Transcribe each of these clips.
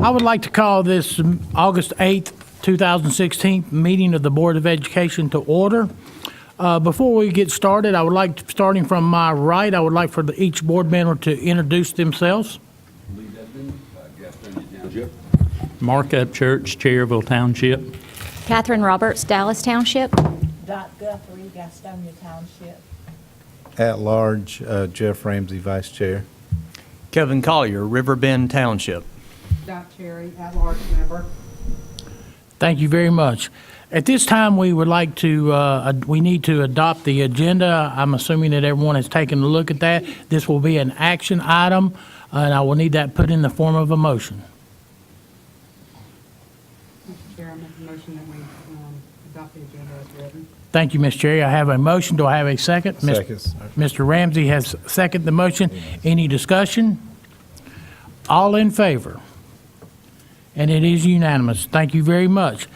I would like to call this August 8th, 2016 meeting of the Board of Education to order. Before we get started, I would like, starting from my right, I would like for each board member to introduce themselves. Lee Dedman, Gaston Township. Mark Upchurch, Cherryville Township. Catherine Roberts, Dallas Township. Dot Guthrie, Gastonia Township. At large, Jeff Ramsey, Vice Chair. Kevin Collier, Riverbend Township. Dot Cherry, at-large member. Thank you very much. At this time, we would like to, we need to adopt the agenda. I'm assuming that everyone has taken a look at that. This will be an action item, and I will need that put in the form of a motion. Mr. Chair, I make a motion that we adopt the agenda as written. Thank you, Ms. Cherry. I have a motion. Do I have a second? Second. Mr. Ramsey has seconded the motion. Any discussion? All in favor? And it is unanimous. Thank you very much.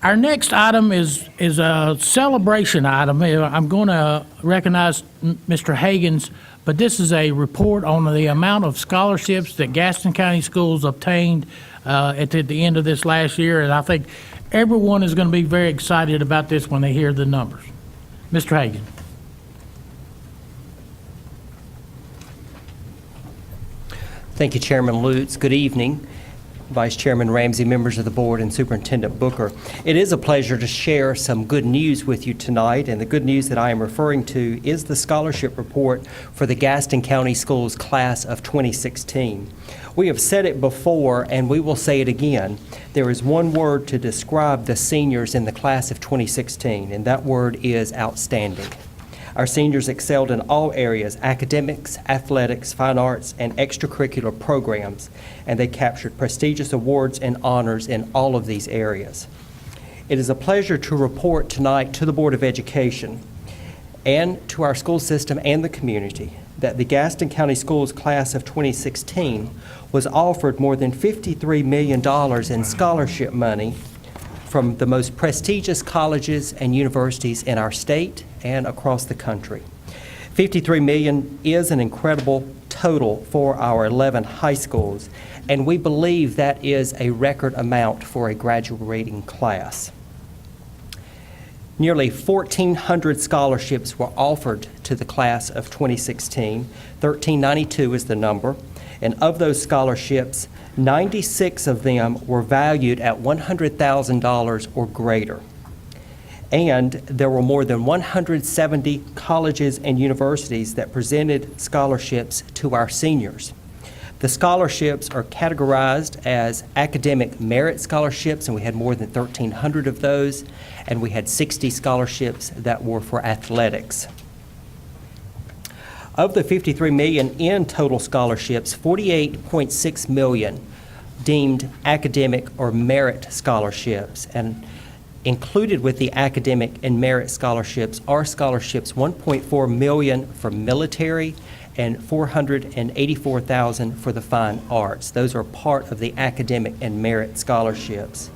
Our next item is a celebration item. I'm going to recognize Mr. Hagan's, but this is a report on the amount of scholarships that Gaston County Schools obtained at the end of this last year, and I think everyone is going to be very excited about this when they hear the numbers. Mr. Hagan. Thank you, Chairman Lutz. Good evening, Vice Chairman Ramsey, members of the board, and Superintendent Booker. It is a pleasure to share some good news with you tonight, and the good news that I am referring to is the scholarship report for the Gaston County Schools class of 2016. We have said it before, and we will say it again. There is one word to describe the seniors in the class of 2016, and that word is outstanding. Our seniors excelled in all areas: academics, athletics, fine arts, and extracurricular programs, and they captured prestigious awards and honors in all of these areas. It is a pleasure to report tonight to the Board of Education and to our school system and the community that the Gaston County Schools class of 2016 was offered more than $53 million in scholarship money from the most prestigious colleges and universities in our state and across the country. $53 million is an incredible total for our 11 high schools, and we believe that is a record amount for a graduating class. Nearly 1,400 scholarships were offered to the class of 2016. 1,392 is the number, and of those scholarships, 96 of them were valued at $100,000 or greater. And there were more than 170 colleges and universities that presented scholarships to our seniors. The scholarships are categorized as academic merit scholarships, and we had more than 1,300 of those, and we had 60 scholarships that were for athletics. Of the $53 million in total scholarships, $48.6 million deemed academic or merit scholarships, and included with the academic and merit scholarships are scholarships $1.4 million for military and $484,000 for the fine arts. Those are part of the academic and merit scholarships.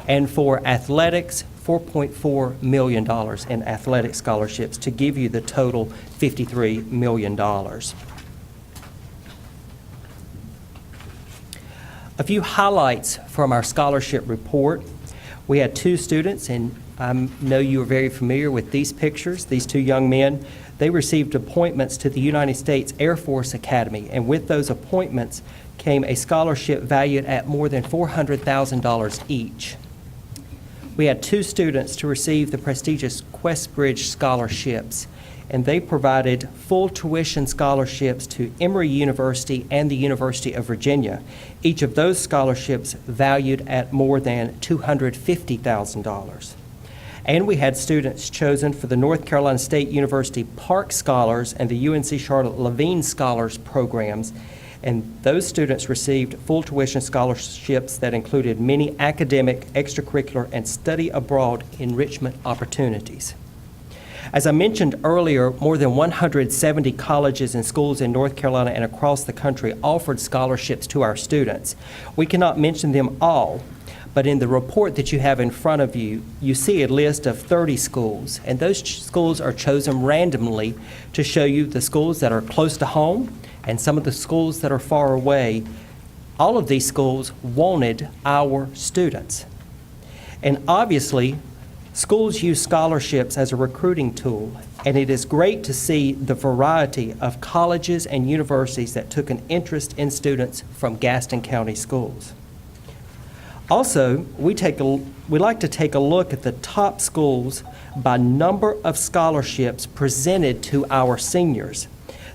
And for athletics, $4.4 million in athletic scholarships to give you the total $53 million. A few highlights from our scholarship report. We had two students, and I know you are very familiar with these pictures. These two young men, they received appointments to the United States Air Force Academy, and with those appointments came a scholarship valued at more than $400,000 each. We had two students to receive the prestigious Questbridge scholarships, and they provided full tuition scholarships to Emory University and the University of Virginia. Each of those scholarships valued at more than $250,000. And we had students chosen for the North Carolina State University Park Scholars and the UNC Charlotte Levine Scholars programs. And those students received full tuition scholarships that included many academic, extracurricular, and study abroad enrichment opportunities. As I mentioned earlier, more than 170 colleges and schools in North Carolina and across the country offered scholarships to our students. We cannot mention them all, but in the report that you have in front of you, you see a list of 30 schools, and those schools are chosen randomly to show you the schools that are close to home and some of the schools that are far away all of these schools wanted our students. And obviously, schools use scholarships as a recruiting tool, and it is great to see the variety of colleges and universities that took an interest in students from Gaston County schools. Also, we like to take a look at the top schools by number of scholarships presented to our seniors.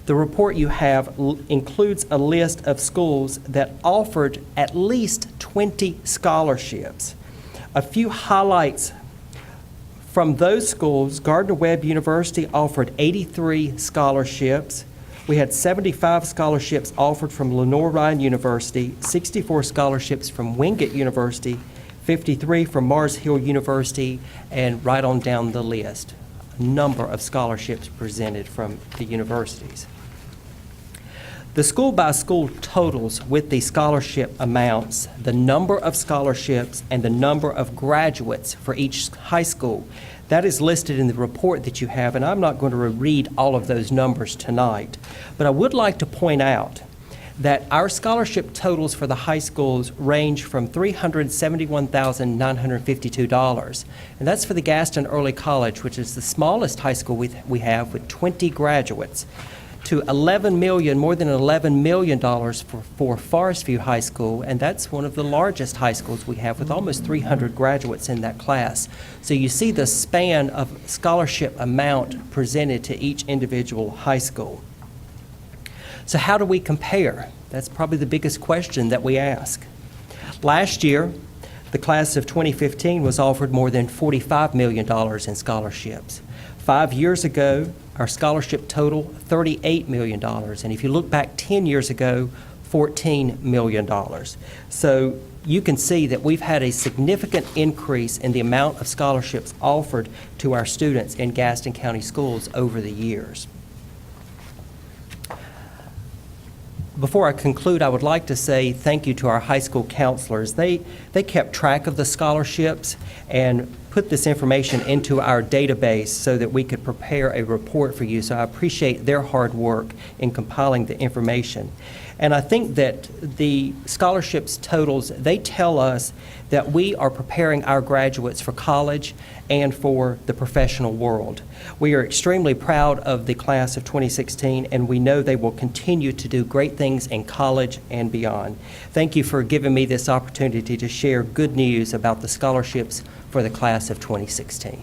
The report you have includes a list of schools that offered at least 20 scholarships. A few highlights from those schools: Gardner-Webb University offered 83 scholarships. We had 75 scholarships offered from Lenore-Ryan University, 64 scholarships from Wingate University, 53 from Mars Hill University, and right on down the list, a number of scholarships presented from the universities. The school-by-school totals with the scholarship amounts, the number of scholarships, and the number of graduates for each high school, that is listed in the report that you have, and I'm not going to read all of those numbers tonight. But I would like to point out that our scholarship totals for the high schools range from $371,952, and that's for the Gaston Early College, which is the smallest high school we have with 20 graduates, to $11 million, more than $11 million for Forest View High School, and that's one of the largest high schools we have with almost 300 graduates in that class. So you see the span of scholarship amount presented to each individual high school. So how do we compare? That's probably the biggest question that we ask. Last year, the class of 2015 was offered more than $45 million in scholarships. 5 years ago, our scholarship total, $38 million. And if you look back 10 years ago, $14 million. So you can see that we've had a significant increase in the amount of scholarships offered to our students in Gaston County schools over the years. Before I conclude, I would like to say thank you to our high school counselors. They kept track of the scholarships and put this information into our database so that we could prepare a report for you. So I appreciate their hard work in compiling the information. And I think that the scholarships totals, they tell us that we are preparing our graduates for college and for the professional world. We are extremely proud of the class of 2016, and we know they will continue to do great things in college and beyond. Thank you for giving me this opportunity to share good news about the scholarships for the class of 2016.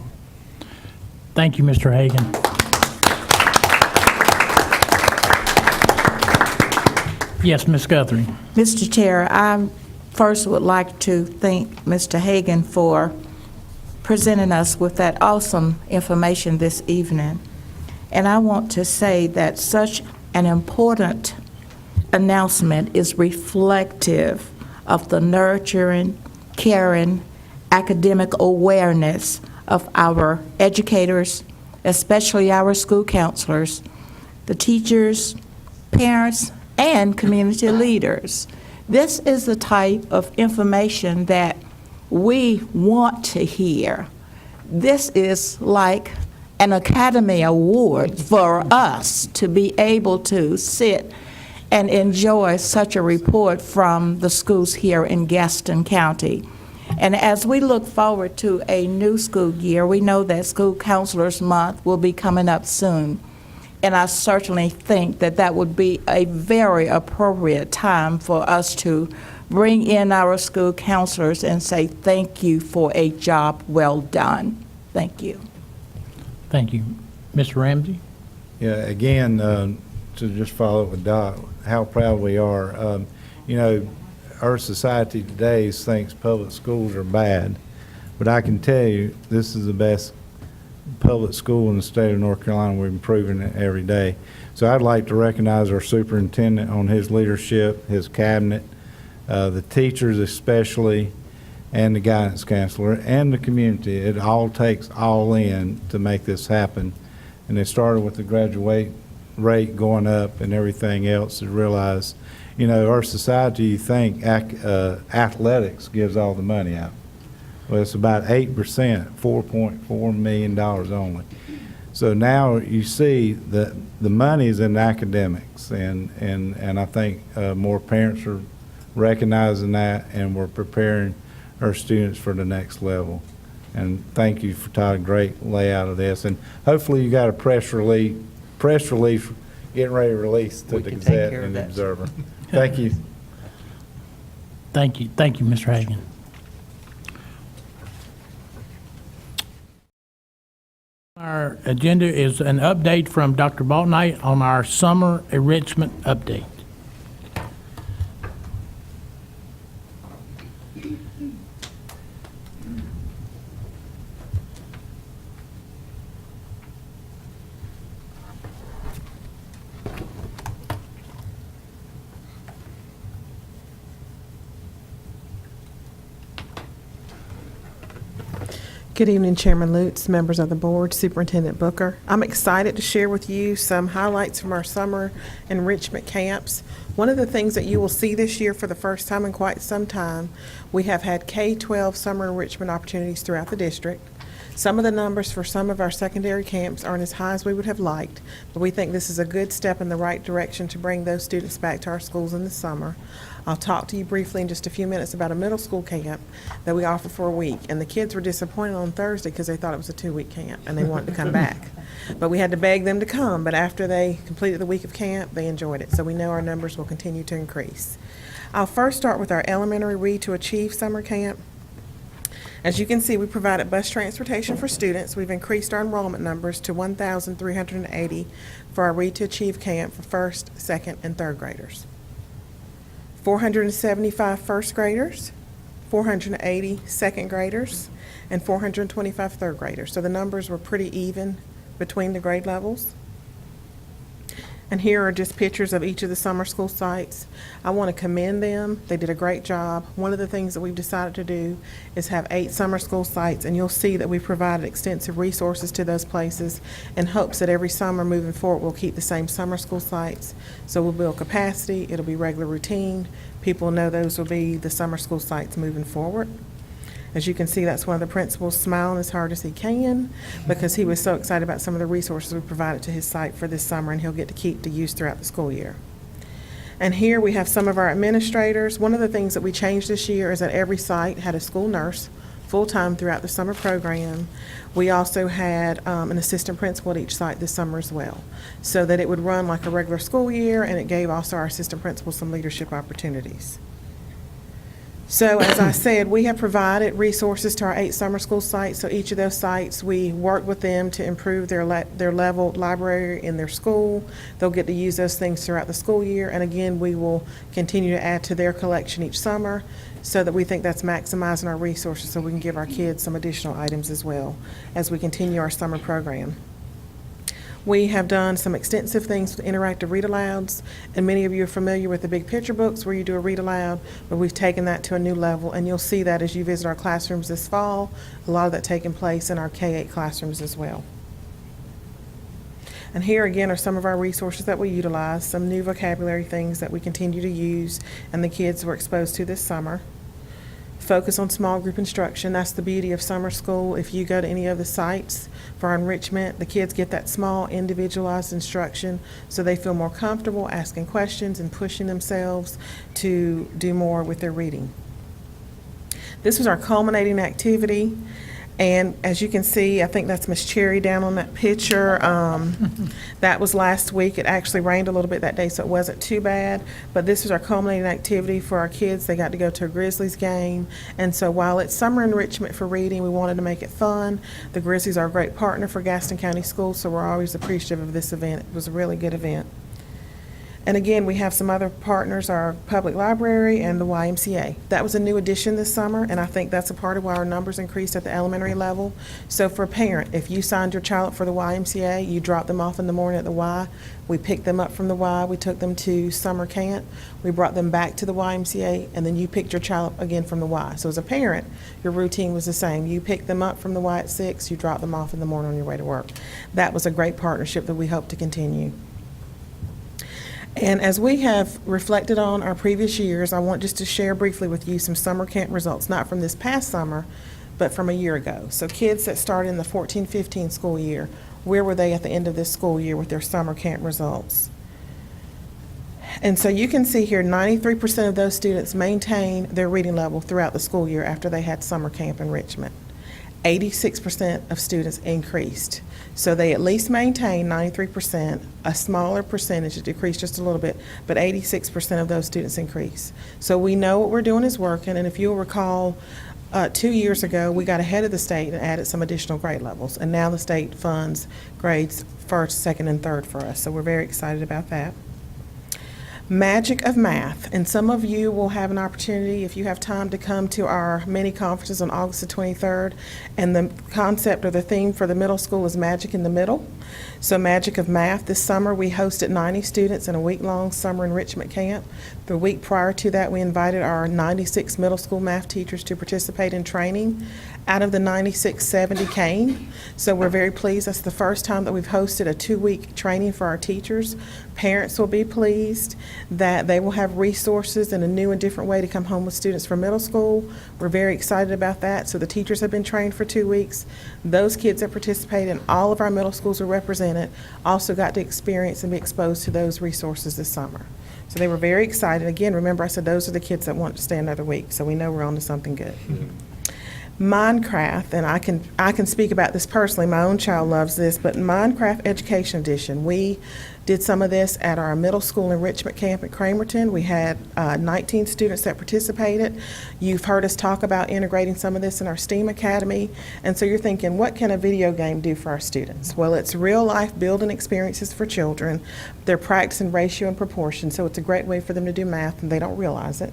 Thank you, Mr. Hagan. Yes, Ms. Guthrie. Mr. Chair, I first would like to thank Mr. Hagan for presenting us with that awesome information this evening. And I want to say that such an important announcement is reflective of the nurturing, caring, academic awareness of our educators, especially our school counselors, the teachers, parents, and community leaders. This is the type of information that we want to hear. This is like an Academy Award for us to be able to sit and enjoy such a report from the schools here in Gaston County. And as we look forward to a new school year, we know that School Counselors Month will be coming up soon. And I certainly think that that would be a very appropriate time for us to bring in our school counselors and say thank you for a job well done. Thank you. Thank you. Mr. Ramsey? Yeah, again, to just follow up with Doc, how proud we are. You know, our society today thinks public schools are bad, but I can tell you this is the best public school in the state of North Carolina. We're improving it every day. So I'd like to recognize our superintendent on his leadership, his cabinet, the teachers especially, and the guidance counselor, and the community. It all takes all in to make this happen. And it started with the graduate rate going up and everything else to realize, you know, our society, you think athletics gives all the money out. Well, it's about 8%, $4.4 million only. So now you see that the money is in academics, and I think more parents are recognizing that, and we're preparing our students for the next level. And thank you for Todd, great layout of this. And hopefully you got a press release getting ready to release to We the can take Gazette care of and the that. Observer. Thank you. Thank you, Mr. Hagan. Our agenda is an update from Dr. Baltnight on our summer enrichment update. Good evening, Chairman Lutz, members of the board, Superintendent Booker. I'm excited to share with you some highlights from our summer enrichment camps. One of the things that you will see this year for the first time in quite some time, we have had K-12 summer enrichment opportunities throughout the district. Some of the numbers for some of our secondary camps aren't as high as we would have liked, but we think this is a good step in the right direction to bring those students back to our schools in the summer. I'll talk to you briefly in just a few minutes about a middle school camp that we offer for a week. And the kids were disappointed on Thursday because they thought it was a 2-week camp and they wanted to come back. But we had to beg them to come. But after they completed the week of camp, they enjoyed it. So we know our numbers will continue to increase. I'll first start with our elementary Read to Achieve summer camp. As you can see, we provided bus transportation for students. We've increased our enrollment numbers to 1,380 for our Read to Achieve camp for first, second, and third graders. 475 first graders, 480 second graders, and 425 third graders. So the numbers were pretty even between the grade levels. And here are just pictures of each of the summer school sites. I want to commend them. They did a great job. One of the things that we've decided to do is have 8 summer school sites, and you'll see that we've provided extensive resources to those places in hopes that every summer moving forward we'll keep the same summer school sites. So we'll build capacity, it'll be regular routine. People know those will be the summer school sites moving forward. As you can see, that's one of the principals smiling as hard as he can because he was so excited about some of the resources we provided to his site for this summer, and he'll get to keep to use throughout the school year. And here we have some of our administrators. One of the things that we changed this year is that every site had a school nurse full-time throughout the summer program. We also had an assistant principal at each site this summer as well, so that it would run like a regular school year, and it gave also our assistant principal some leadership opportunities. So as I said, we have provided resources to our 8 summer school sites. So each of those sites, we work with them to improve their level library in their school. They'll get to use those things throughout the school year. And again, we will continue to add to their collection each summer so that we think that's maximizing our resources so we can give our kids some additional items as well as we continue our summer program. We have done some extensive things with interactive read-alouds, and many of you are familiar with the big picture books where you do a read-aloud, but we've taken that to a new level, and you'll see that as you visit our classrooms this fall, a lot of that taking place in our K-8 classrooms as well. And here again are some of our resources that we utilize, some new vocabulary things that we continue to use and the kids were exposed to this summer. Focus on small group instruction. That's the beauty of summer school. If you go to any of the sites for our enrichment, the kids get that small individualized instruction so they feel more comfortable asking questions and pushing themselves to do more with their reading. This was our culminating activity. And as you can see, I think that's Miss Cherry down on that picture. That was last week. It actually rained a little bit that day, so it wasn't too bad. But this is our culminating activity for our kids. They got to go to a Grizzlies game. And so while it's summer enrichment for reading, we wanted to make it fun. The Grizzlies are a great partner for Gaston County Schools, so we're always appreciative of this event. It was a really good event. And again, we have some other partners, our public library and the YMCA. That was a new addition this summer, and I think that's a part of why our numbers increased at the elementary level. So for a parent, if you signed your child up for the YMCA, you dropped them off in the morning at the Y. We picked them up from the Y. We took them to summer camp. We brought them back to the YMCA, and then you picked your child up again from the Y. So as a parent, your routine was the same. You picked them up from the Y at 6, you dropped them off in the morning on your way to work. That was a great partnership that we hope to continue. And as we have reflected on our previous years, I want just to share briefly with you some summer camp results, not from this past summer, but from a year ago. So kids that started in the 14-15 school year, where were they at the end of this school year with their summer camp results? And so you can see here, 93% of those students maintain their reading level throughout the school year after they had summer camp enrichment. 86% of students increased. So they at least maintained 93%, a smaller percentage, it decreased just a little bit, but 86% of those students increased. So we know what we're doing is working, and if you'll recall, 2 years ago, we got ahead of the state and added some additional grade levels, and now the state funds grades first, second, and third for us, so we're very excited about that. Magic of Math, and some of you will have an opportunity, if you have time, to come to our mini conferences on August the 23rd, and the concept or the theme for the middle school is Magic in the Middle. So Magic of Math, this summer we hosted 90 students in a week-long summer enrichment camp. The week prior to that, we invited our 96 middle school math teachers to participate in training. Out of the 96, 70 came. So we're very pleased. That's the first time that we've hosted a 2-week training for our teachers. Parents will be pleased that they will have resources and a new and different way to come home with students from middle school. We're very excited about that. So the teachers have been trained for 2 weeks. Those kids that participated in all of our middle schools are represented, also got to experience and be exposed to those resources this summer. So they were very excited. Again, remember I said those are the kids that want to stay another week, so we know we're on to something good. Minecraft, and I can speak about this personally, my own child loves this, but Minecraft Education Edition, we did some of this at our middle school enrichment camp at Cramerton. We had 19 students that participated. You've heard us talk about integrating some of this in our STEAM Academy, and so you're thinking, what can a video game do for our students? Well, it's real life building experiences for children. They're practicing ratio and proportion, so it's a great way for them to do math and they don't realize it.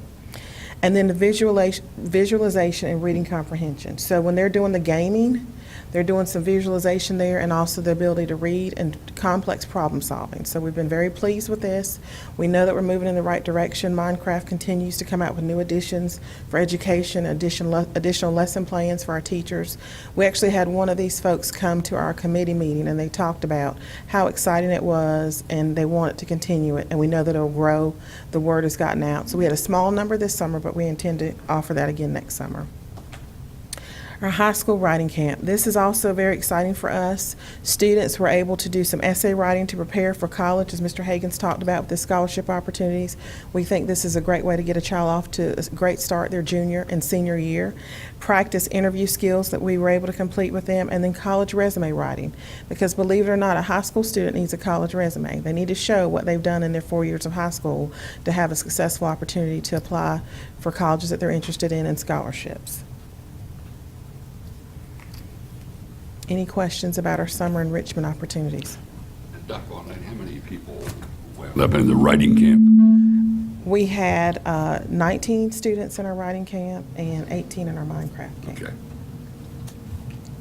And then the visualization and reading comprehension. So when they're doing the gaming, they're doing some visualization there and also the ability to read and complex problem solving. So we've been very pleased with this. We know that we're moving in the right direction. Minecraft continues to come out with new additions for education, additional lesson plans for our teachers. We actually had one of these folks come to our committee meeting and they talked about how exciting it was and they want it to continue it, and we know that it'll grow. The word has gotten out. So we had a small number this summer, but we intend to offer that again next summer. Our high school writing camp. This is also very exciting for us. Students were able to do some essay writing to prepare for college, as Mr. Hagan's talked about with the scholarship opportunities. We think this is a great way to get a child off to a great start their junior and senior year. Practice interview skills that we were able to complete with them, and then college resume writing. Because believe it or not, a high school student needs a college resume. They need to show what they've done in their 4 years of high school to have a successful opportunity to apply for colleges that they're interested in and scholarships. Any questions about our summer enrichment opportunities? Dr. Bonnet, how many people wound up in the writing camp? We had 19 students in our writing camp and 18 in our Minecraft camp. Okay.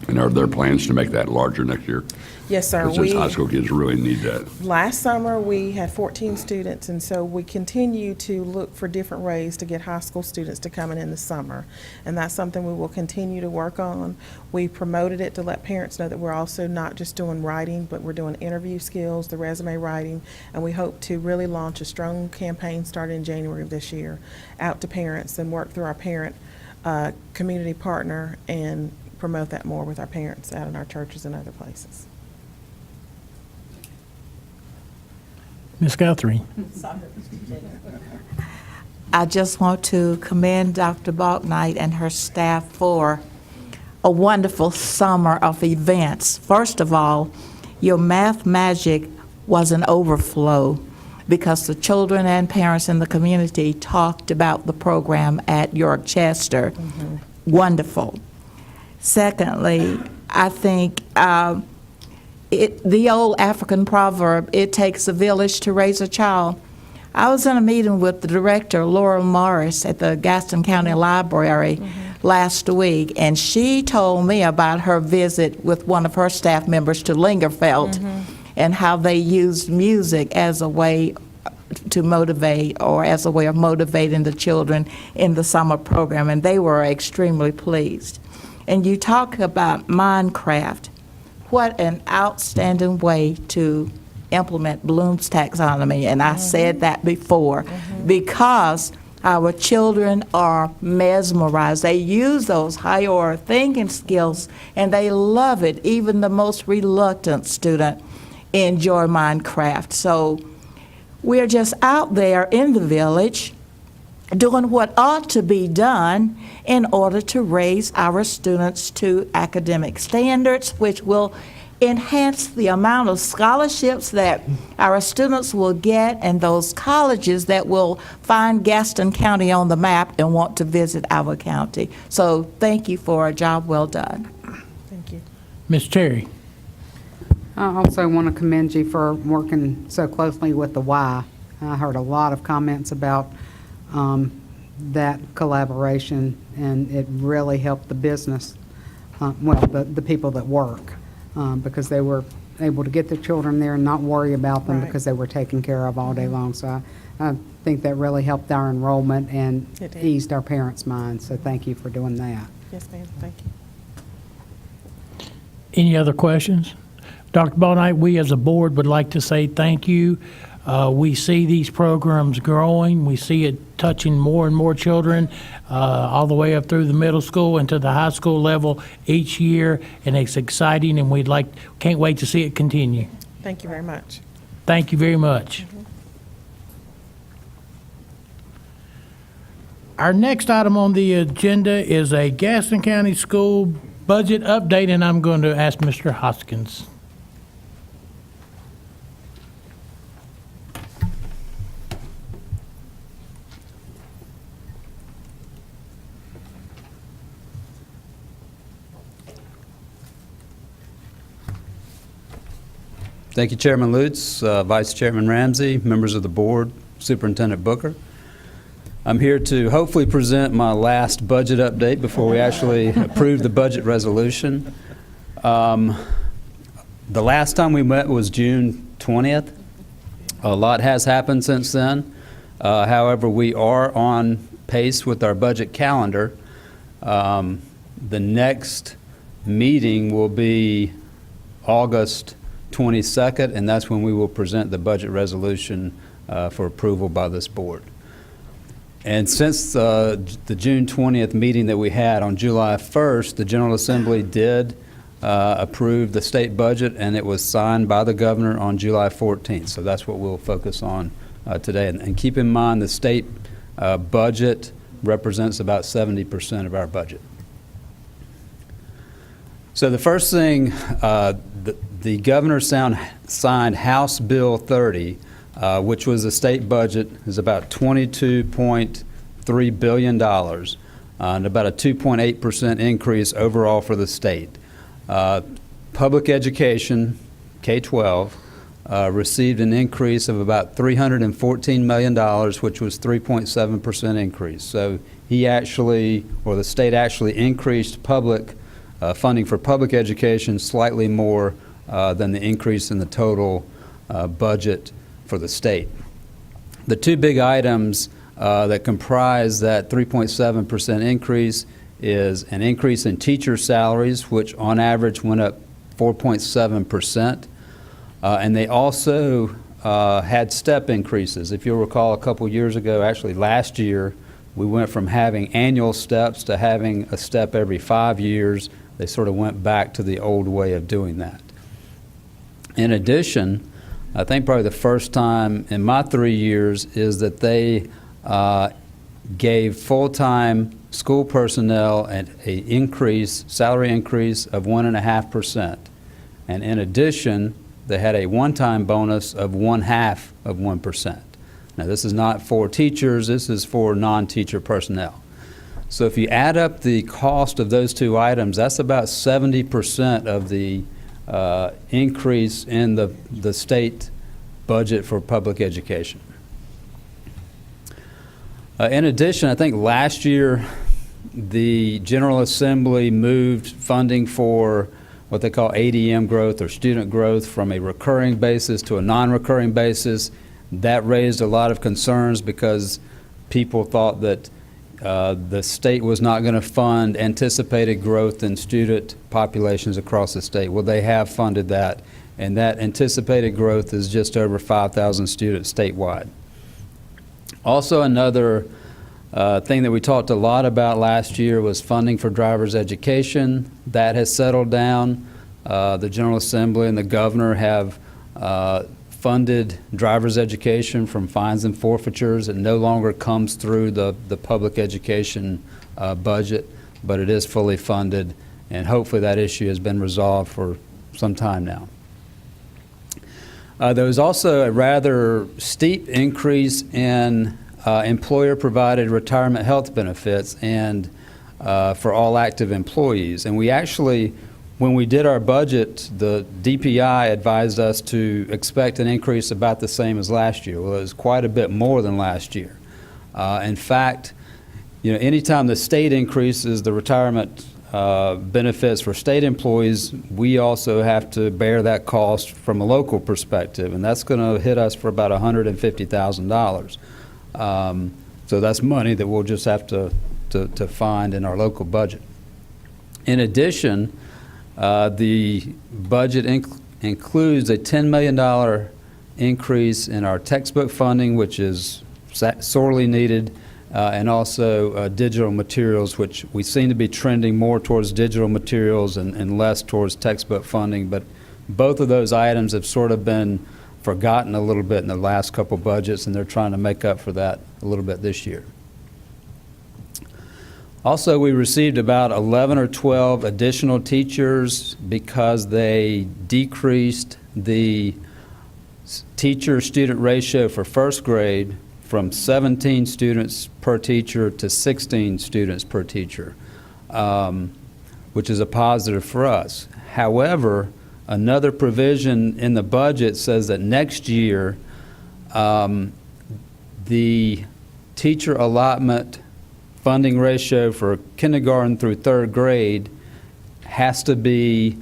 And are there plans to make that larger next year? Yes, sir. Because high school kids really need that. Last summer, we had 14 students, and so we continue to look for different ways to get high school students to come in the summer. And that's something we will continue to work on. We promoted it to let parents know that we're also not just doing writing, but we're doing interview skills, the resume writing, and we hope to really launch a strong campaign starting in January of this year out to parents and work through our parent community partner and promote that more with our parents out in our churches and other places. Ms. Guthrie. I just want to commend Dr. Balknight and her staff for a wonderful summer of events. First of all, your math magic was an overflow because the children and parents in the community talked about the program at York Chester. Mm-hmm. Wonderful. Secondly, I think the old African proverb, it takes a village to raise a child. I was in a meeting with the director, Laura Morris, at the Gaston County Library last week, and she told me about her visit with one of her staff members to Lingerfeld and how they used music as a way to motivate or as a way of motivating the children in the summer program, and they were extremely pleased. And you talk about Minecraft. What an outstanding way to implement Bloom's taxonomy, and I said that before, because our children are mesmerized. They use those higher thinking skills, and they love it. Even the most reluctant student enjoy Minecraft. So We're just out there in the village doing what ought to be done in order to raise our students to academic standards, which will enhance the amount of scholarships that our students will get and those colleges that will find Gaston County on the map and want to visit our county. So thank you for a job well done. Thank you. Ms. Terry? I also want to commend you for working so closely with the Y. I heard a lot of comments about that collaboration, and it really helped the business, the people that work, because they were able to get their children there and not worry about them Right. because they were taken care of all day long. So I think that really helped our enrollment and It did. eased our parents' minds. So thank you for doing that. Yes, ma'am. Thank you. Any other questions? Dr. Bonite, we as a board would like to say thank you. We see these programs growing. We see it touching more and more children all the way up through the middle school and to the high school level each year, and it's exciting, and can't wait to see it continue. Thank you very much. Thank you very much. Our next item on the agenda is a Gaston County School budget update, and I'm going to ask Mr. Hoskins. Thank you, Chairman Lutz, Vice Chairman Ramsey, members of the board, Superintendent Booker. I'm here to hopefully present my last budget update before we actually approve the budget resolution. The last time we met was June 20th. A lot has happened since then. However, we are on pace with our budget calendar. The next meeting will be August 22nd, and that's when we will present the budget resolution for approval by this board. And since the June 20th meeting that we had on July 1st, the General Assembly did approve the state budget, and it was signed by the governor on July 14th. So that's what we'll focus on today. And keep in mind the state budget represents about 70% of our budget. So the first thing, the governor signed House Bill 30, which was the state budget, is about $22.3 billion, and about a 2.8% increase overall for the state. Public education, K-12, received an increase of about $314 million, which was 3.7% increase. So the state actually increased public funding for public education slightly more than the increase in the total budget for the state. The two big items that comprise that 3.7% increase is an increase in teacher salaries, which on average went up 4.7%. And they also had step increases. If you'll recall, a couple years ago, actually last year, we went from having annual steps to having a step every 5 years. They sort of went back to the old way of doing that. In addition, I think probably the first time in my 3 years is that they gave full-time school personnel an salary increase of 1.5%. And in addition, they had a one-time bonus of 0.5%. Now, this is not for teachers, this is for non-teacher personnel. So if you add up the cost of those two items, that's about 70% of the increase in the state budget for public education. In addition, I think last year the General Assembly moved funding for what they call ADM growth or student growth from a recurring basis to a non-recurring basis. That raised a lot of concerns because people thought that the state was not going to fund anticipated growth in student populations across the state. Well, they have funded that, and that anticipated growth is just over 5,000 students statewide. Also, another thing that we talked a lot about last year was funding for driver's education. That has settled down. The General Assembly and the governor have funded driver's education from fines and forfeitures. It no longer comes through the public education budget, but it is fully funded, and hopefully that issue has been resolved for some time now. There was also a rather steep increase in employer-provided retirement health benefits and for all active employees. And we actually, when we did our budget, the DPI advised us to expect an increase about the same as last year. Well, it was quite a bit more than last year. In fact, you know, anytime the state increases the retirement benefits for state employees, we also have to bear that cost from a local perspective, and that's going to hit us for about $150,000. So that's money that we'll just have to find in our local budget. In addition, the budget includes a $10 million increase in our textbook funding, which is sorely needed, and also digital materials, which we seem to be trending more towards digital materials and less towards textbook funding. But both of those items have sort of been forgotten a little bit in the last couple budgets, and they're trying to make up for that a little bit this year. Also, we received about 11 or 12 additional teachers because they decreased the teacher-student ratio for first grade from 17 students per teacher to 16 students per teacher, which is a positive for us. However, another provision in the budget says that next year, the teacher allotment funding ratio for kindergarten through third grade has to be,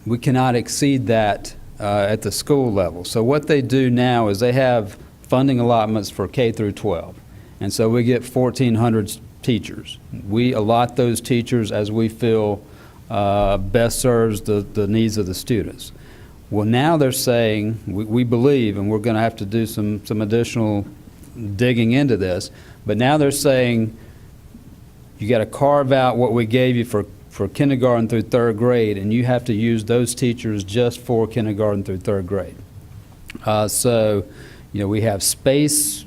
we cannot exceed that at the school level. So what they do now is they have funding allotments for K through 12. And so we get 1,400 teachers. We allot those teachers as we feel best serves the needs of the students. Well, now they're saying, we believe, and we're going to have to do some additional digging into this, but now they're saying you got to carve out what we gave you for kindergarten through third grade, and you have to use those teachers just for kindergarten through third grade. So, you know, we have space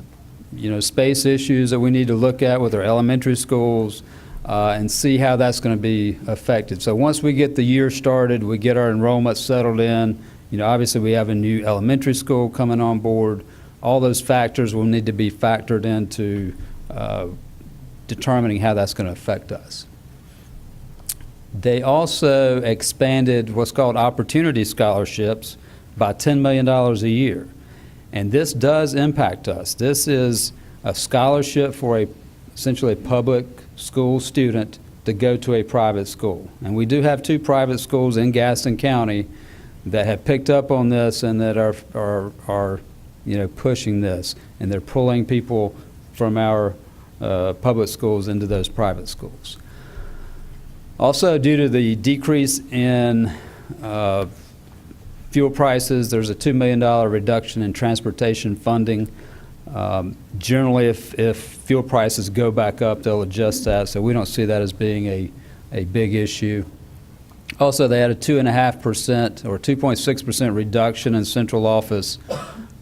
issues that we need to look at with our elementary schools and see how that's going to be affected. So once we get the year started, we get our enrollment settled in, you know, obviously we have a new elementary school coming on board. All those factors will need to be factored into determining how that's going to affect us. They also expanded what's called opportunity scholarships by $10 million a year. And this does impact us. This is a scholarship for essentially a public school student to go to a private school. And we do have 2 private schools in Gaston County that have picked up on this and that are you know, pushing this. And they're pulling people from our public schools into those private schools. Also, due to the decrease in fuel prices, there's a $2 million reduction in transportation funding. Generally, if fuel prices go back up, they'll adjust that, so we don't see that as being a big issue. Also, they had a 2.5% or 2.6% reduction in central office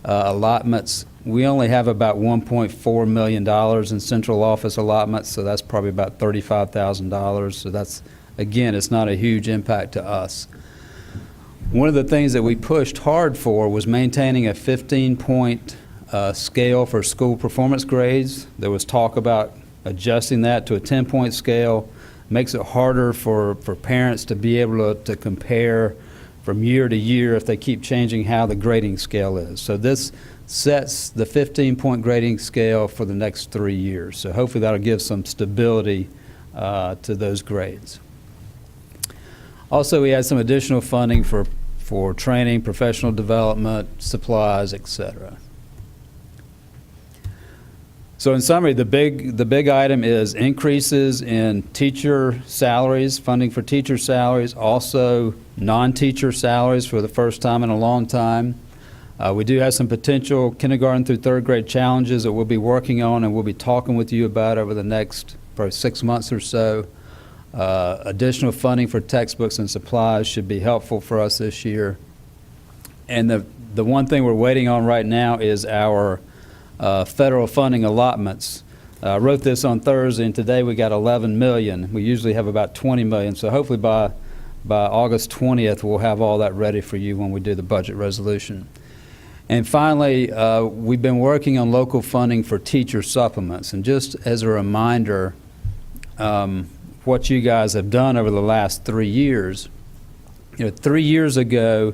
allotments. We only have about $1.4 million in central office allotments, so that's probably about $35,000. So that's, again, it's not a huge impact to us. One of the things that we pushed hard for was maintaining a 15-point scale for school performance grades. There was talk about adjusting that to a 10-point scale. Makes it harder for parents to be able to compare from year to year if they keep changing how the grading scale is. So this sets the 15-point grading scale for the next 3 years. So hopefully that'll give some stability to those grades. Also, we had some additional funding for training, professional development, supplies, etc. So in summary, the big item is increases in teacher salaries, funding for teacher salaries, also non-teacher salaries for the first time in a long time. We do have some potential kindergarten through third grade challenges that we'll be working on and we'll be talking with you about over the next probably 6 months or so. Additional funding for textbooks and supplies should be helpful for us this year. And the one thing we're waiting on right now is our federal funding allotments. I wrote this on Thursday, and today we got 11 million. We usually have about 20 million, so hopefully by August 20th, we'll have all that ready for you when we do the budget resolution. And finally, we've been working on local funding for teacher supplements. And just as a reminder, what you guys have done over the last 3 years, 3 years ago,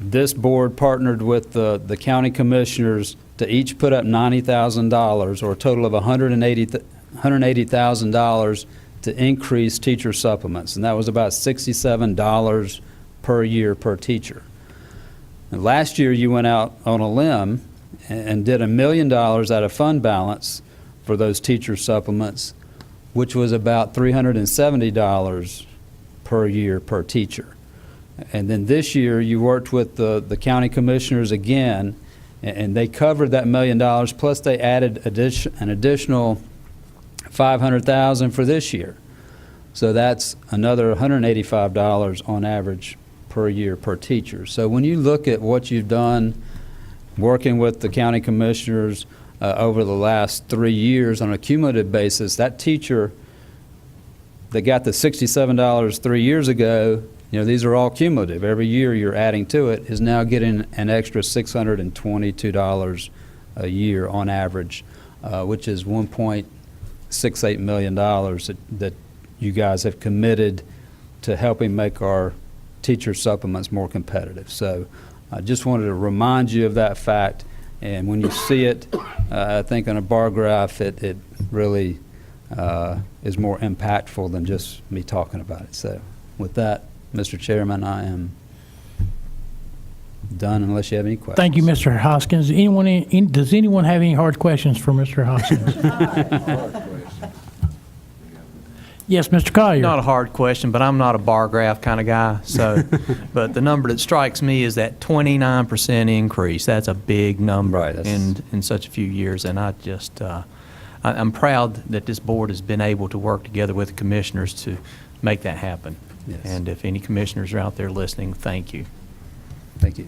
this board partnered with the county commissioners to each put up $90,000, or a total of $180,000 to increase teacher supplements. And that was about $67 per year per teacher. And last year, you went out on a limb and did $1 million out of fund balance for those teacher supplements, which was about $370 per year per teacher. And then this year, you worked with the county commissioners again, and they covered that $1 million, plus they added an additional $500,000 for this year. So that's another $185 on average per year per teacher. So when you look at what you've done working with the county commissioners over the last 3 years on a cumulative basis, that teacher that got the $67 3 years ago, these are all cumulative. Every year you're adding to it, is now getting an extra $622 a year on average, which is $1.68 million that you guys have committed to helping make our teacher supplements more competitive. So I just wanted to remind you of that fact. And when you see it, I think on a bar graph, it really is more impactful than just me talking about it. So with that, Mr. Chairman, I am done unless you have any questions. Thank you, Mr. Hoskins. Does anyone have any hard questions for Mr. Hoskins? Yes, Mr. Collier. Not a hard question, but I'm not a bar graph kind of guy. So, but the number that strikes me is that 29% increase. That's a big number, Right, in such a few years. And I just, I'm proud that this board has been able to work together with the commissioners to make that happen. Yes. And if any commissioners are out there listening, thank you. Thank you.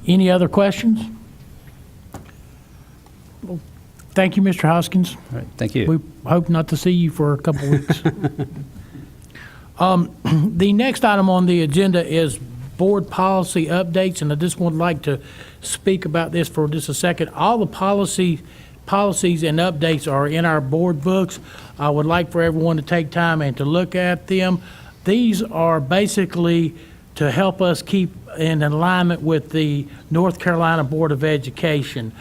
Any other questions? Thank you, Mr. Hoskins. All right, thank you. We hope not to see you for a couple weeks. The next item on the agenda is board policy updates, and I just would like to speak about this for just a second. All the policies and updates are in our board books. I would like for everyone to take time and to look at them. These are basically to help us keep in alignment with the North Carolina Board of Education.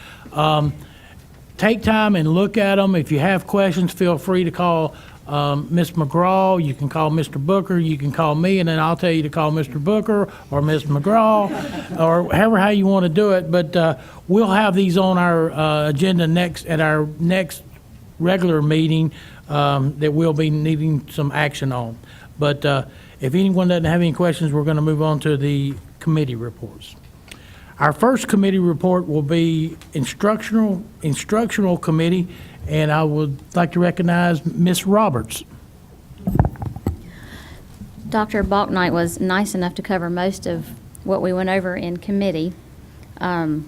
Take time and look at them. If you have questions, feel free to call Ms. McGraw. You can call Mr. Booker. You can call me, and then I'll tell you to call Mr. Booker or Ms. McGraw, or how you want to do it. But we'll have these on our agenda at our next regular meeting that we'll be needing some action on. But if anyone doesn't have any questions, we're going to move on to the committee reports. Our first committee report will be instructional committee, and I would like to recognize Ms. Roberts. Dr. Balknight was nice enough to cover most of what we went over in committee. There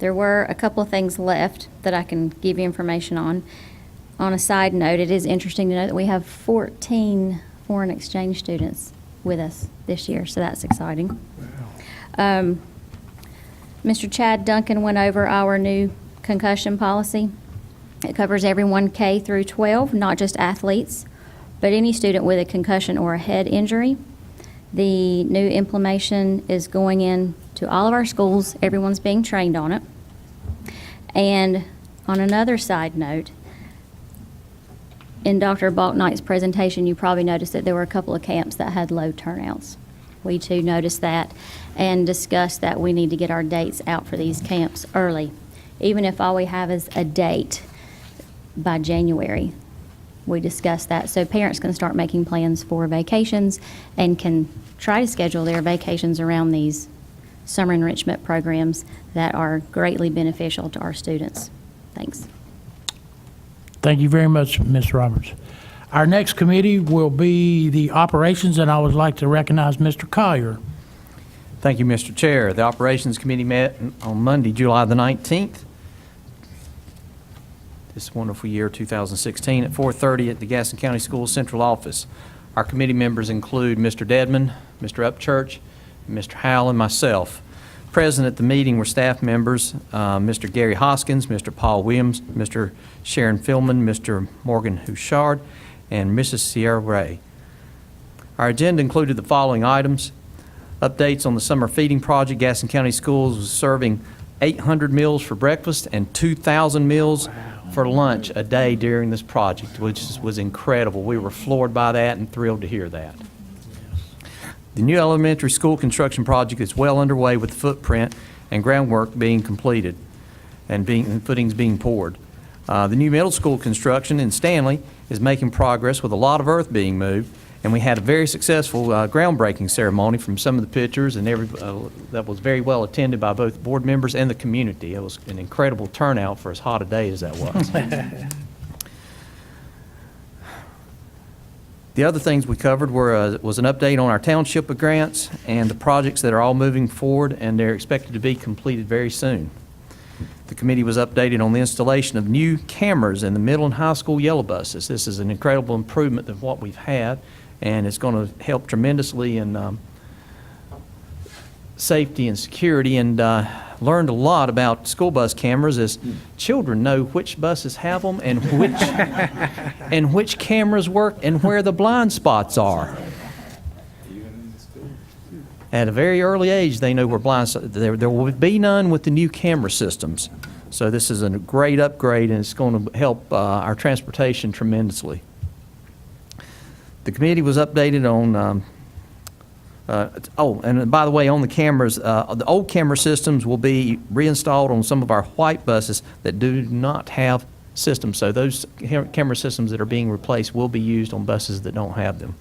were a couple of things left that I can give you information on. On a side note, it is interesting to know that we have 14 foreign exchange students with us this year, so that's exciting. Mr. Chad Duncan went over our new concussion policy. It covers everyone K through 12, not just athletes, but any student with a concussion or a head injury. The new implementation is going in to all of our schools. Everyone's being trained on it. And on another side note, in Dr. Balknight's presentation, you probably noticed that there were a couple of camps that had low turnouts. We too noticed that and discussed that we need to get our dates out for these camps early. Even if all we have is a date by January, we discussed that. So parents can start making plans for vacations and can try to schedule their vacations around these summer enrichment programs that are greatly beneficial to our students. Thanks. Thank you very much, Ms. Roberts. Our next committee will be the operations, and I would like to recognize Mr. Collier. Thank you, Mr. Chair. The Operations Committee met on Monday, July the 19th, this wonderful year, 2016, at 4:30 at the Gaston County Schools Central Office. Our committee members include Mr. Dedman, Mr. Upchurch, Mr. Howell, and myself. Present at the meeting were staff members, Mr. Gary Hoskins, Mr. Paul Williams, Mr. Sharon Philman, Mr. Morgan Houchard, and Mrs. Sierra Ray. Our agenda included the following items: updates on the summer feeding project. Gaston County Schools was serving 800 meals for breakfast and 2,000 meals for lunch a day during this project, which was incredible. We were floored by that and thrilled to hear that. The new elementary school construction project is well underway with the footprint and groundwork being completed and footings being poured. The new middle school construction in Stanley is making progress with a lot of earth being moved, and we had a very successful groundbreaking ceremony from some of the pictures, and that was very well attended by both board members and the community. It was an incredible turnout for as hot a day as that was. The other things we covered was an update on our township of grants and the projects that are all moving forward, and they're expected to be completed very soon. The committee was updated on the installation of new cameras in the middle and high school yellow buses. This is an incredible improvement of what we've had, and it's going to help tremendously in safety and security, and learned a lot about school bus cameras as children know which buses have them and which cameras work and where the blind spots are. At a very early age, they know where blind spots. There will be none with the new camera systems. So this is a great upgrade, and it's going to help our transportation tremendously. The committee was updated on and by the way, on the cameras, the old camera systems will be reinstalled on some of our white buses that do not have systems. So those camera systems that are being replaced will be used on buses that don't have them.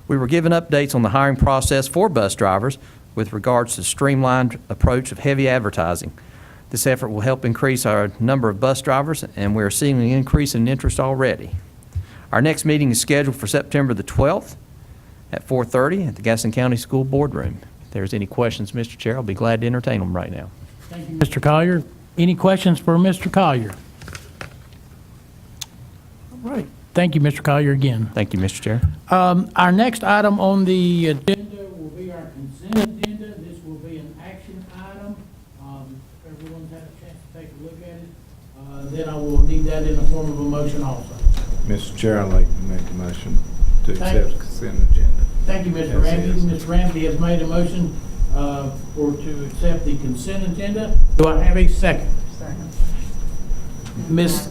We were given updates on the hiring process for bus drivers with regards to the streamlined approach of heavy advertising. This effort will help increase our number of bus drivers, and we're seeing an increase in interest already. Our next meeting is scheduled for September the 12th. At 4:30 at the Gaston County School Boardroom. If there's any questions, Mr. Chair, I'll be glad to entertain them right now. Thank you, Mr. Collier. Any questions for Mr. Collier? All right. Thank you, Mr. Collier, again. Thank you, Mr. Chair. Our next item on the agenda will be our consent agenda. This will be an action item. Everyone's had a chance to take a look at it. Then I will need that in the form of a motion also. Mr. Chair, I'd like to make a motion to Thank accept you. consent agenda. Thank you, Mr. Yes, Ramsey. yes. Mr. Ramsey has made a motion to accept the consent agenda. Do I have a second? Second. Miss,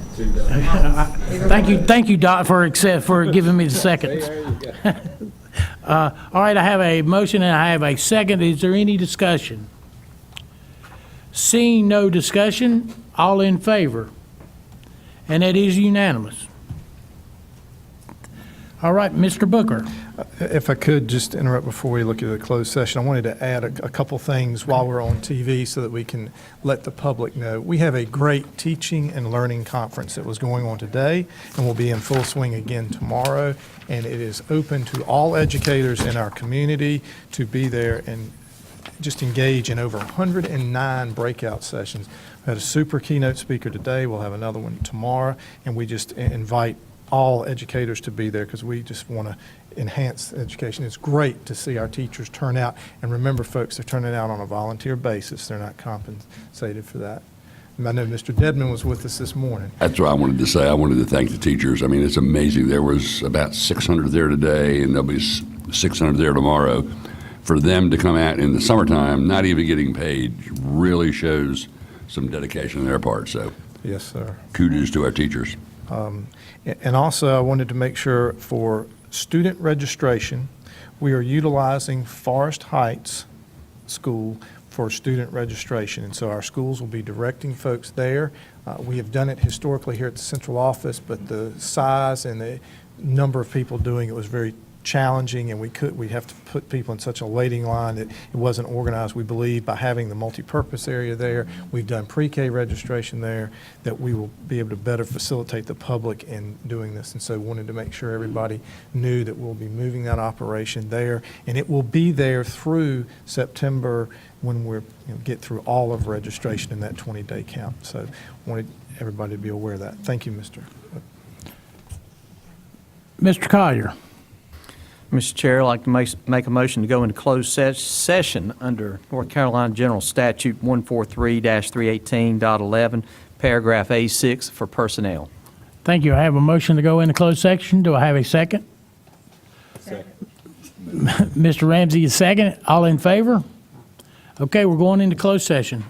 thank you, Doc, for giving me the second. All right, I have a motion and I have a second. Is there any discussion? Seeing no discussion, all in favor? And it is unanimous. All right, Mr. Booker. If I could just interrupt before we look at the closed session, I wanted to add a couple things while we're on TV so that we can let the public know. We have a great teaching and learning conference that was going on today and will be in full swing again tomorrow. And it is open to all educators in our community to be there and just engage in over 109 breakout sessions. We had a super keynote speaker today. We'll have another one tomorrow. And we just invite all educators to be there because we just want to enhance education. It's great to see our teachers turn out. And remember, folks, they're turning out on a volunteer basis. They're not compensated for that. And I know Mr. Dedman was with us this morning. That's what I wanted to say. I wanted to thank the teachers. I mean, it's amazing. There was about 600 there today, and there'll be 600 there tomorrow. For them to come out in the summertime, not even getting paid, really shows some dedication on their part. So, Yes, sir. kudos to our teachers. And also, I wanted to make sure for student registration, we are utilizing Forest Heights School for student registration. And so our schools will be directing folks there. We have done it historically here at the central office, but the size and the number of people doing it was very challenging, and we have to put people in such a waiting line that it wasn't organized. We believe by having the multipurpose area there, we've done pre-K registration there, that we will be able to better facilitate the public in doing this. And so wanted to make sure everybody knew that we'll be moving that operation there, and it will be there through September when we're, get through all of registration in that 20-day count. So wanted everybody to be aware of that. Thank you, Mr. Collier. Mr. Chair, I'd like to make a motion to go into closed session under North Carolina General Statute 143-318.11, paragraph A6 for personnel. Thank you. I have a motion to go into closed section. Do I have a second? Second. Mr. Ramsey is second. All in favor? Okay, we're going into closed session.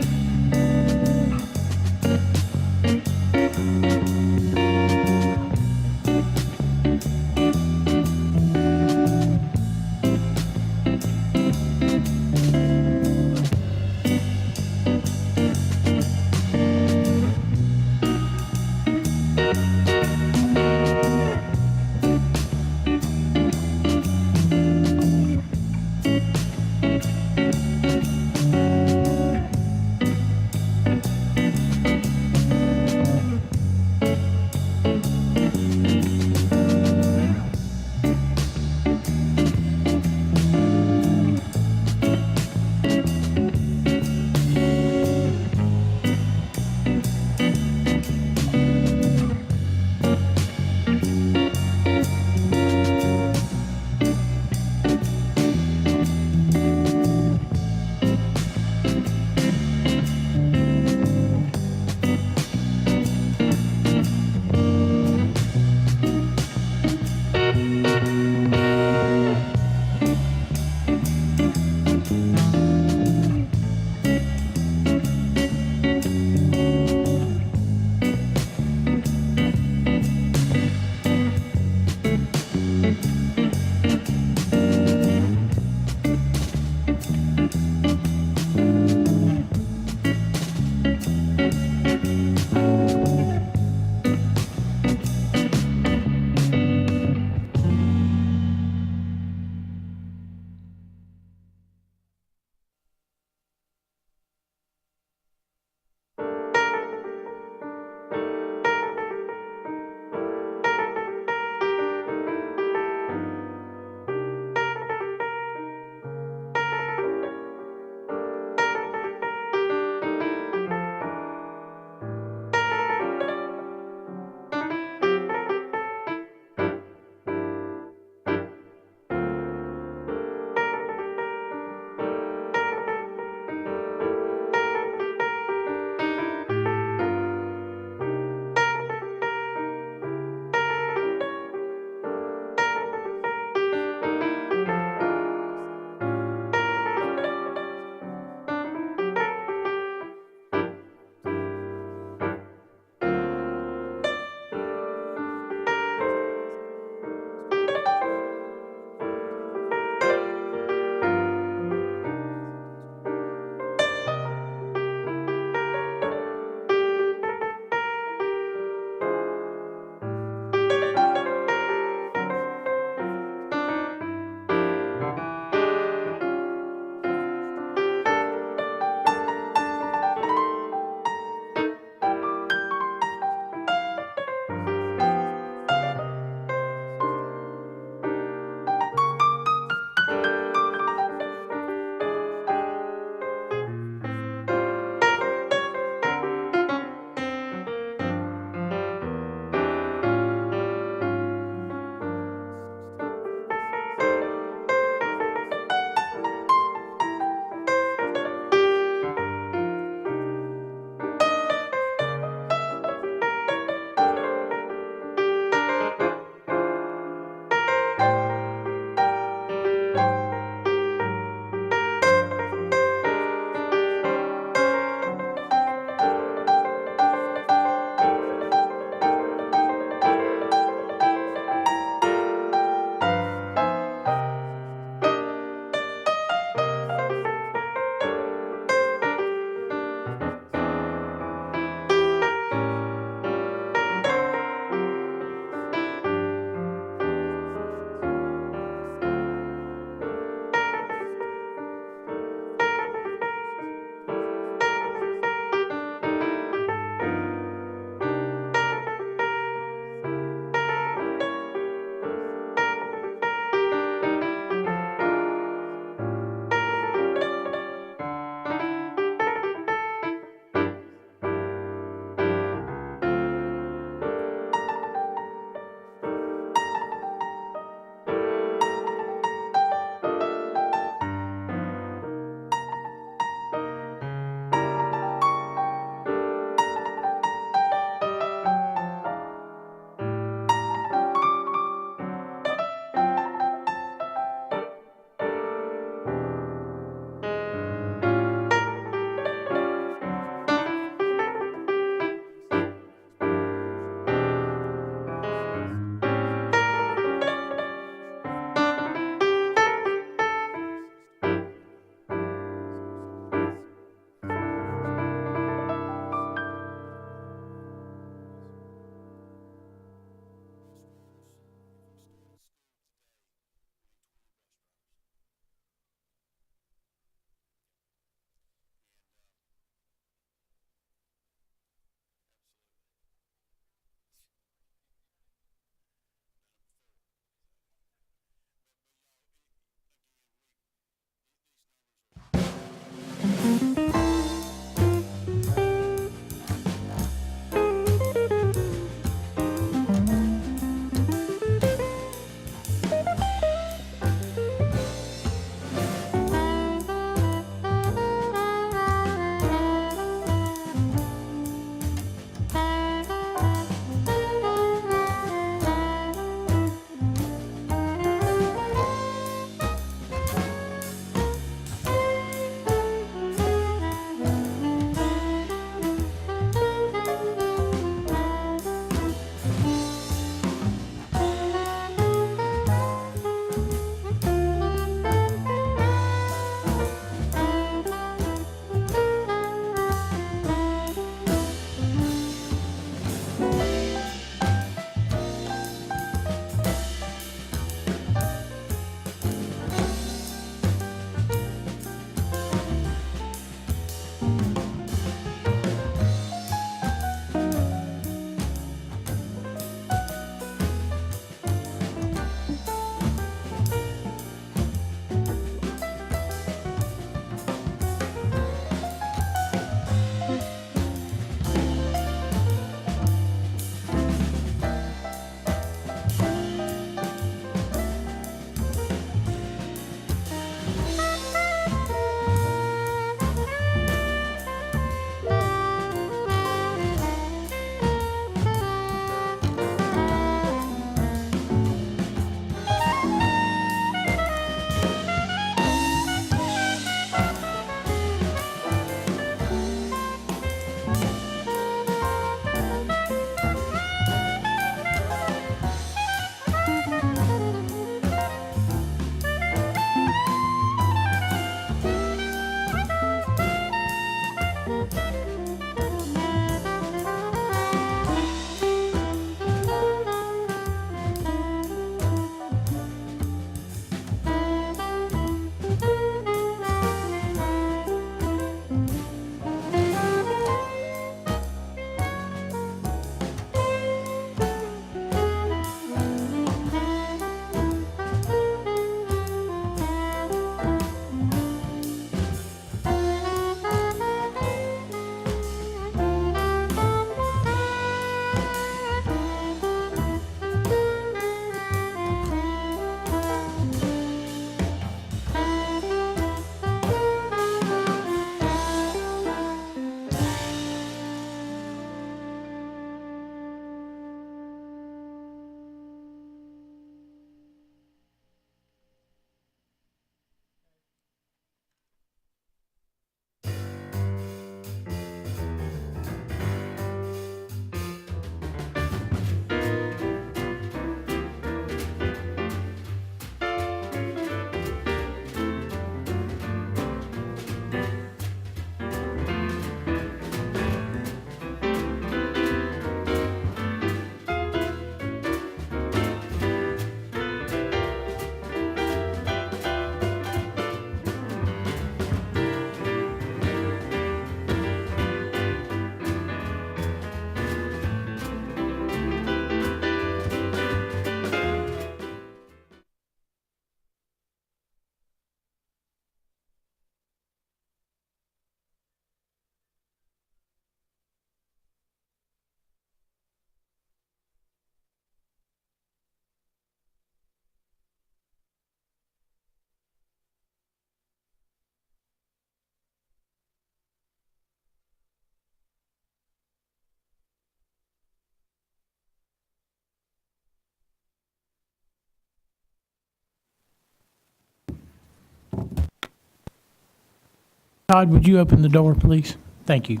Todd, would you open the door, please? Thank you.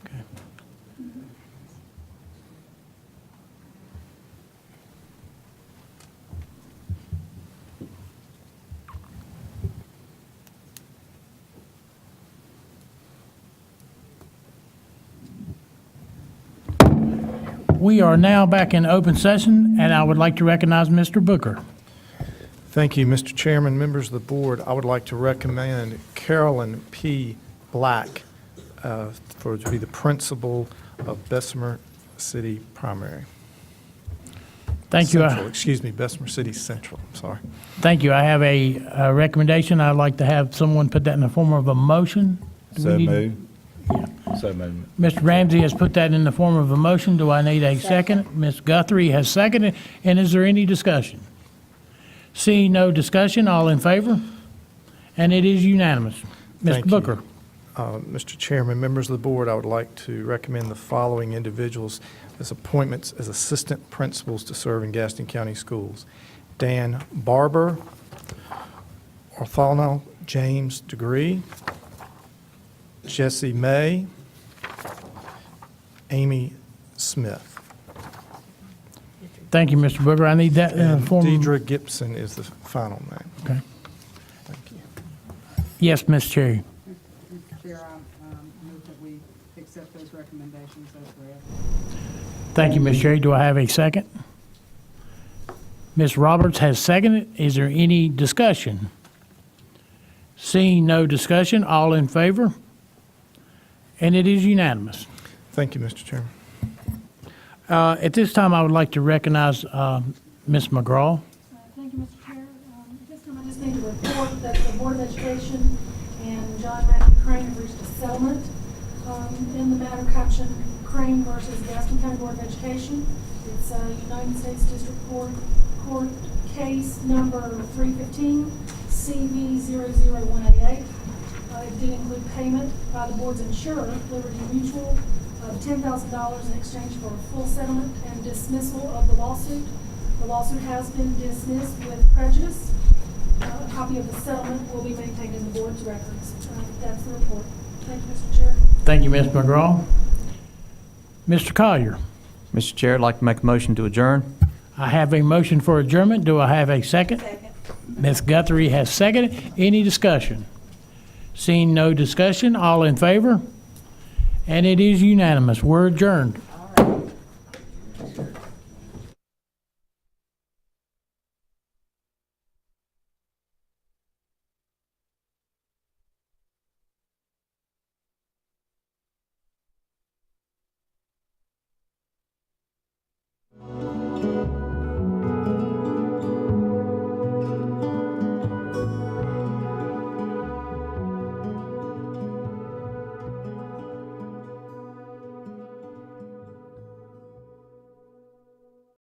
Okay. We are now back in open session, and I would like to recognize Mr. Booker. Thank you, Mr. Chairman, members of the board. I would like to recommend Carolyn P. Black to be the principal of Bessemer City Primary. Thank you. Central, excuse me, Bessemer City Central, I'm sorry. Thank you. I have a recommendation. I'd like to have someone put that in the form of a motion. Do we So need- moved. So moved. Mr. Ramsey has put that in the form of a motion. Do I need a second? Ms. Guthrie has seconded. And is there any discussion? Seeing no discussion, all in favor? And it is unanimous. Thank Mr. you. Booker. Mr. Chairman, members of the board, I would like to recommend the following individuals as appointments as assistant principals to serve in Gaston County Schools. Dan Barber, Orthalno James Degree, Jesse May, Amy Smith. Thank you, Mr. Booker. I need that in the And form. Deidre Gibson is the final name. Okay. Thank you. Yes, Ms. Cherry. Mr. Chair, I move that we accept those recommendations as read. Thank you, Ms. Cherry. Do I have a second? Ms. Roberts has seconded. Is there any discussion? Seeing no discussion, all in favor? And it is unanimous. Thank you, Mr. Chairman. At this time, I would like to recognize Ms. McGraw. Thank you, Mr. Chair. At this time, I just need to report that the Board of Education and John Matthew Crane have reached a settlement in the matter captioned Crane versus Gaston County Board of Education. It's a United States District Court case number 315 CV00188. It did include payment by the board's insurer, Liberty Mutual, of $10,000 in exchange for a full settlement and dismissal of the lawsuit. The lawsuit has been dismissed with prejudice. A copy of the settlement will be maintained in the board's records. That's the report. Thank you, Mr. Chair. Thank you, Ms. McGraw. Mr. Collier, Mr. Chair, I'd like to make a motion to adjourn. I have a motion for adjournment. Do I have a second? Second. Ms. Guthrie has seconded. Any discussion? Seeing no discussion, all in favor? And it is unanimous. We're adjourned.